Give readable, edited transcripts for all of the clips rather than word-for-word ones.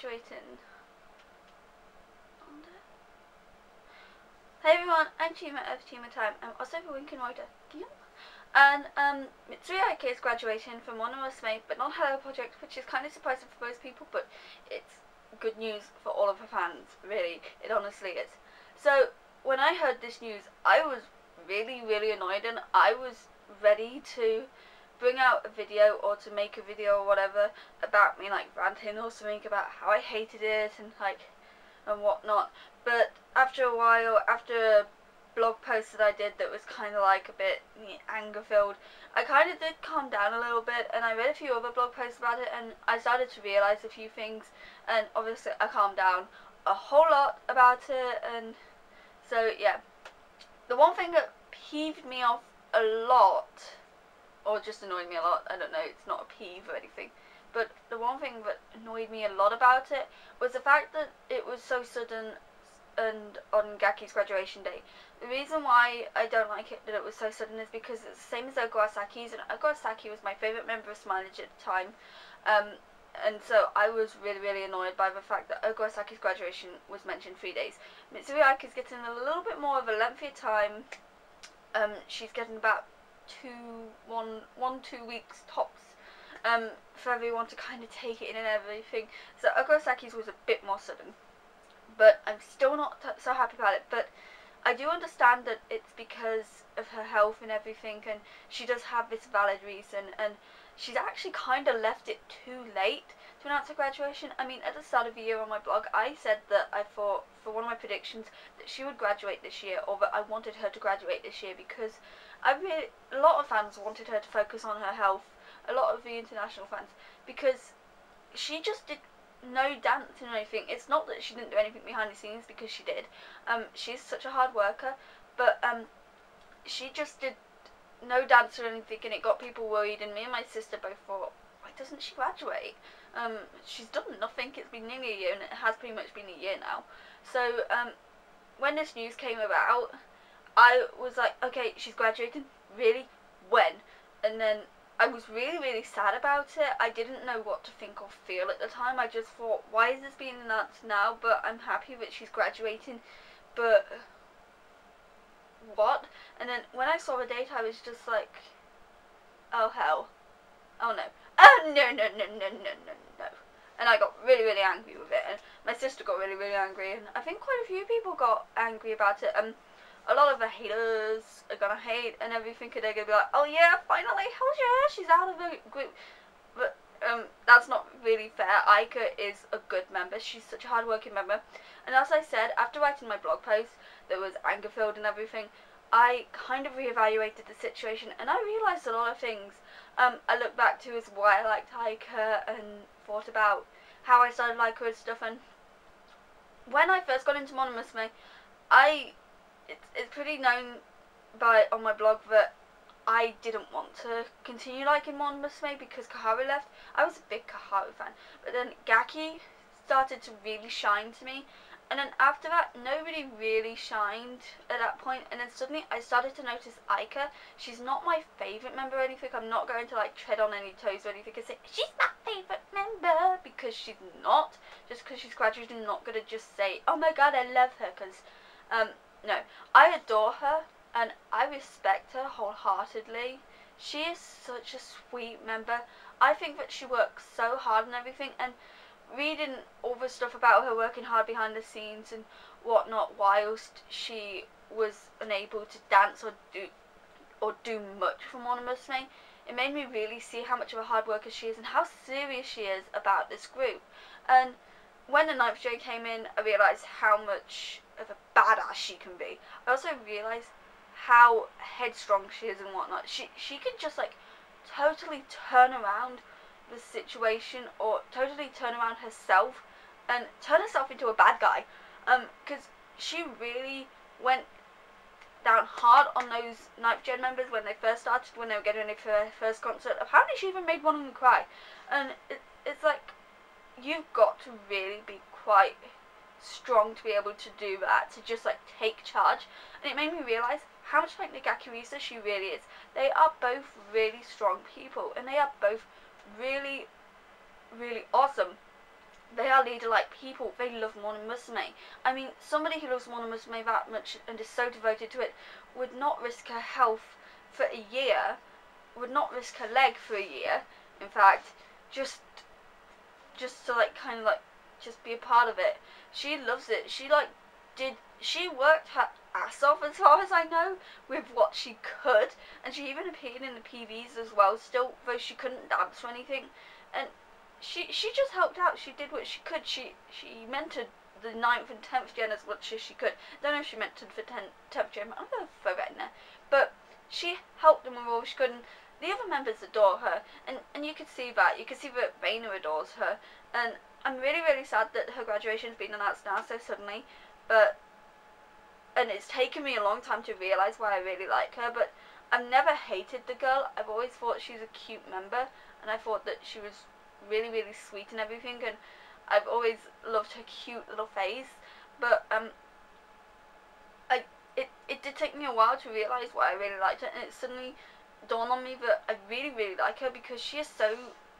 graduating. Hey everyone, I'm Chima of Chima Time. I'm also for Winkin Writer. And Mitsui Aika is graduating from one Mate, but not her project, which is kind of surprising for most people, but it's good news for all of her fans, really. It honestly is. So, when I heard this news, I was really, really annoyed, and I was ready to bring out a video or to make a video or whatever about me, like, ranting or something about how I hated it and, like, and whatnot. But after a while, after a blog post that I did that was kind of like a bit anger filled, I kind of did calm down a little bit, and I read a few other blog posts about it, and I started to realise a few things, and obviously I calmed down a whole lot about it. And so yeah, the one thing that peeved me off a lot, or just annoyed me a lot, I don't know, it's not a peeve or anything, but the one thing that annoyed me a lot about it was the fact that it was so sudden and on Gaki's graduation day. The reason why I don't like it that it was so sudden is because it's the same as ARRRGH's, and ARRRGH was my favourite member of Smilage at the time, and so I was really, really annoyed by the fact that ARRRGH's graduation was mentioned 3 days. Mitsui Aika is getting a little bit more of a lengthier time. She's getting about 2 weeks tops, for everyone to kind of take it in and everything. So ARRRGH's was a bit more sudden, but I'm still not so happy about it. But I do understand that it's because of her health and everything, and she does have this valid reason, and she's actually kind of left it too late to announce her graduation. I mean, at the start of the year on my blog, I said that I thought, for one of my predictions, that she would graduate this year, or that I wanted her to graduate this year, because a lot of fans wanted her to focus on her health, a lot of the international fans, because she just did no dancing or anything. It's not that she didn't do anything behind the scenes, because she did. She's such a hard worker, but she just did no dance or anything, and it got people worried, and me and my sister both thought, why doesn't she graduate? She's done nothing. It's been nearly a year, and it has pretty much been a year now. So when this news came about, I was like, okay, she's graduating, really? When? And then I was really, really sad about it. I didn't know what to think or feel at the time. I just thought, why is this being announced now? But I'm happy that she's graduating, but what? And then when I saw the date, I was just like, oh hell, oh no, oh no, no, no, no, no, no, no. And I got really, really angry with it, and my sister got really, really angry, and I think quite a few people got angry about it. A lot of the haters are gonna hate and everything, and they're gonna be like, oh yeah, finally, hell yeah, she's out of the group. But that's not really fair. Aika is a good member. She's such a hard-working member. And as I said, after writing my blog post that was anger-filled and everything, I kind of reevaluated the situation, and I realised a lot of things. I looked back to as why I liked Aika, and thought about how I started liking her and stuff. And when I first got into Mitsui, it's pretty known on my blog that I didn't want to continue liking Mitsui because Kaharu left. I was a big Kaharu fan, but then Gaki started to really shine to me, and then after that, nobody really shined at that point. And then suddenly, I started to notice Aika. She's not my favourite member or anything. I'm not going to like tread on any toes or anything and say she's my favourite member, because she's not. Just because she's graduated, I'm not going to just say, oh my god, I love her, because no, I adore her, and I respect her wholeheartedly. She is such a sweet member. I think that she works so hard and everything, and reading all the stuff about her working hard behind the scenes and whatnot whilst she was unable to dance or do much for Mitsui, it made me really see how much of a hard worker she is and how serious she is about this group. And when the 9th J came in, I realised how much of a badass she can be. I also realised how headstrong she is and whatnot. She can just like totally turn around the situation, or totally turn around herself and turn herself into a bad guy. Because she really went down hard on those 9th Gen members when they first started, when they were getting ready for their first concert. Apparently she even made one of them cry. And it's like, you've got to really be quite strong to be able to do that, to just like take charge. And it made me realise how much like Nagakirisa she really is. They are both really strong people, and they are both really, really awesome. they are leader-like people. They love Monomusume. I mean, somebody who loves Monomusume that much and is so devoted to it would not risk her health for a year, would not risk her leg for a year, in fact, just to like kind of like just be a part of it. She loves it. She worked her ass off, as far as I know, with what she could, and she even appeared in the PVs as well still, though she couldn't dance or anything, and she just helped out. She did what she could. She mentored the 9th and 10th gen as much as she could. I don't know if she mentored for 10th gen, I'm going to throw that in there, but she helped them with all she could, and the other members adore her, and you could see that. You could see that Reina adores her, and I'm really, really sad that her graduation's been announced now so suddenly, and it's taken me a long time to realise why I really like her, but I've never hated the girl. I've always thought she's a cute member, and I thought that she was really, really sweet and everything, and I've always loved her cute little face, but it did take me a while to realise why I really liked her, and it suddenly dawned on me that I really, really like her because she is so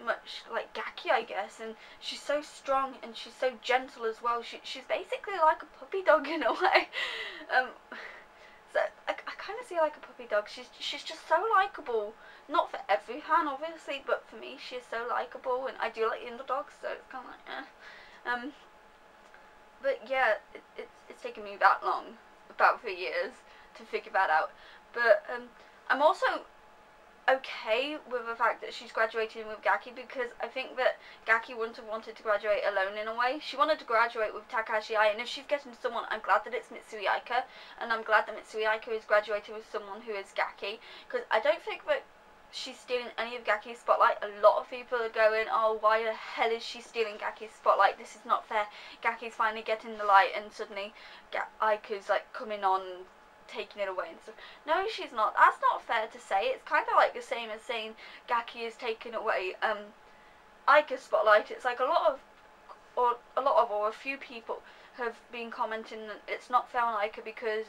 much like Gaki, I guess, and she's so strong and she's so gentle as well. She's basically like a puppy dog in a way. So I kind of see her like a puppy dog. She's just so likable. Not for every fan, obviously, but for me, she is so likable, and I do like the underdogs, so it's kind of like, but yeah, it's taken me that long, about 3 years, to figure that out. But I'm also okay with the fact that she's graduating with Gaki, because I think that Gaki wouldn't have wanted to graduate alone in a way. She wanted to graduate with Takahashi Ai, and if she's getting someone, I'm glad that it's Mitsui Aika, and I'm glad that Mitsui Aika is graduating with someone who is Gaki, because I don't think that she's stealing any of Gaki's spotlight. A lot of people are going, oh, why the hell is she stealing Gaki's spotlight? This is not fair. Gaki's finally getting the light, and suddenly Aika's like coming on, taking it away and stuff. No, she's not. That's not fair to say. It's kind of like the same as saying Gaki is taking away Aika's spotlight. It's like a lot of or a few people have been commenting that it's not fair on Aika because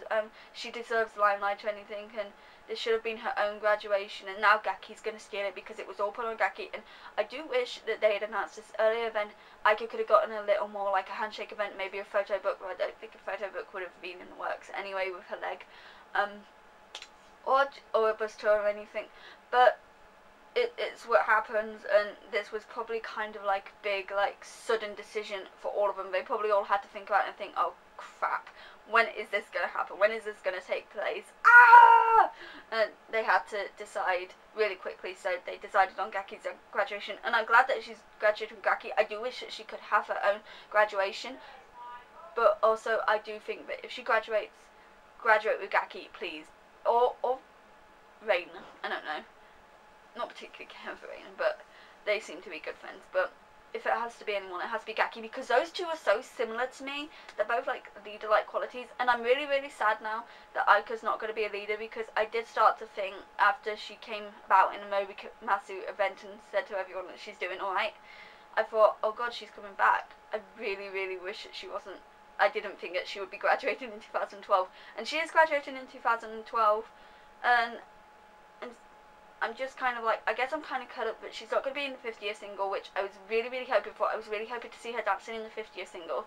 she deserves the limelight or anything, and this should have been her own graduation, and now Gaki's going to steal it because it was all put on Gaki. And I do wish that they had announced this earlier, then Aika could have gotten a little more like a handshake event, maybe a photo book. Well, I don't think a photo book would have been in the works anyway with her leg, or a bus tour or anything. But it's what happens, and this was probably kind of like a big, like, sudden decision for all of them. They probably all had to think about it and think, oh crap, when is this going to happen? When is this going to take place? Ah! And they had to decide really quickly, so they decided on Gaki's graduation, and I'm glad that she's graduating with Gaki. I do wish that she could have her own graduation, but also I do think that if she graduate with Gaki, please, or Reina. I don't know, not particularly care for Reina, but they seem to be good friends. But if it has to be anyone, it has to be Gaki, because those two are so similar to me. They're both like leader-like qualities, and I'm really, really sad now that Aika's not going to be a leader, because I did start to think after she came about in a Mobimasu event and said to everyone that she's doing alright, I thought, oh god, she's coming back. I really, really wish that she wasn't. I didn't think that she would be graduating in 2012, and she is graduating in 2012, and I'm just kind of like, I guess I'm kind of cut up that she's not going to be in the 50th single, which I was really, really hoping for. I was really hoping to see her dancing in the 50th single,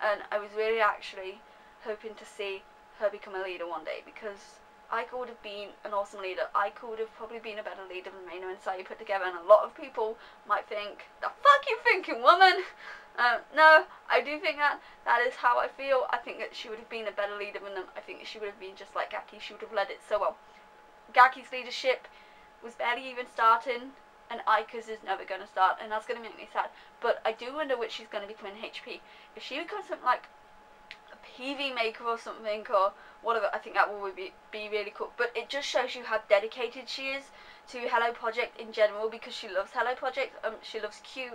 and I was really actually hoping to see her become a leader one day, because Aika would have been an awesome leader. Aika would have probably been a better leader than Reina and Sayu put together, and a lot of people might think, the fuck you thinking, woman? No, I do think that is how I feel. I think that she would have been a better leader than them. I think that she would have been just like Gaki. She would have led it so well. Gaki's leadership was barely even starting, and Aika's is never going to start, and that's going to make me sad. But I do wonder what she's going to become in HP. If she becomes something like a PV maker or something, or whatever, I think that would be really cool. But it just shows you how dedicated she is to Hello Project in general, because she loves Hello Project, she loves Q,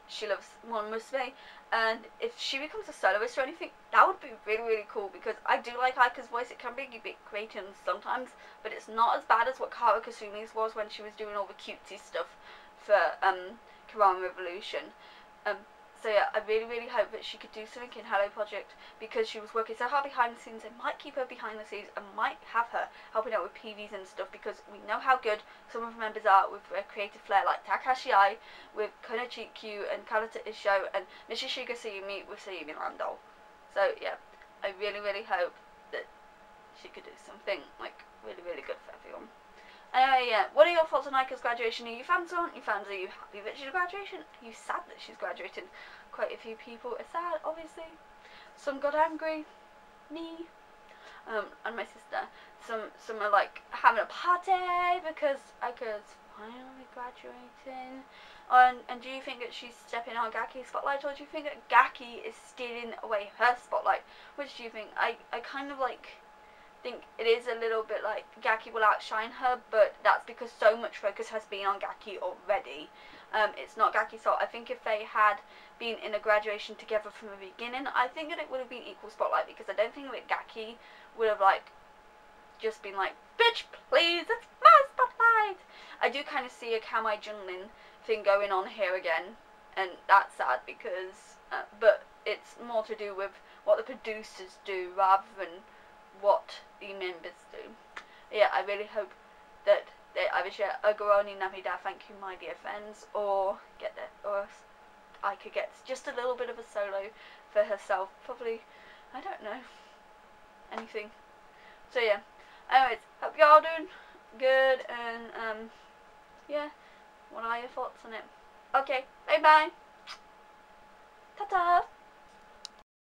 she loves Monomusume, and if she becomes a soloist or anything, that would be really, really cool, because I do like Aika's voice. It can be a bit grating sometimes, but it's not as bad as what Kara Kasumi's was when she was doing all the cutesy stuff for Kiran Revolution. So So yeah, I really hope that she could do something in Hello Project, because she was working so hard behind the scenes. I might keep her behind the scenes and might have her helping out with PVs and stuff, because we know how good some of the members are with their creative flair, like Takashi Ai with Konochiku and Karata Isho and Mishishiga Sayumi with Sayumi Randall. So yeah, I really hope that she could do something like really good for everyone. Anyway, yeah, what are your thoughts on Aika's graduation? Are you fans or aren't you fans? Are you happy that she's graduating? Are you sad that she's graduating? Quite a few people are sad, obviously. Some got angry. Me. And my sister. Some are like having a party because Aika's finally graduating. And do you think that she's stepping on Gaki's spotlight, or do you think that Gaki is stealing away her spotlight? Which do you think? I kind of like think it is a little bit like Gaki will outshine her, but that's because so much focus has been on Gaki already. It's not Gaki's fault. I think if they had been in a graduation together from the beginning, I think that it would have been equal spotlight, because I don't think that Gaki would have like just been like, bitch please, it's my spotlight. I do kind of see a Kamai Junlin thing going on here again, and that's sad because but it's more to do with what the producers do rather than what the members do. Yeah, I really hope that they either share a Goroni Namida, thank you my dear friends, or get that, or Aika gets just a little bit of a solo for herself, probably, I don't know, anything. So yeah, anyways, hope y'all doing good, and yeah, what are your thoughts on it? Okay, bye bye, ta-ta.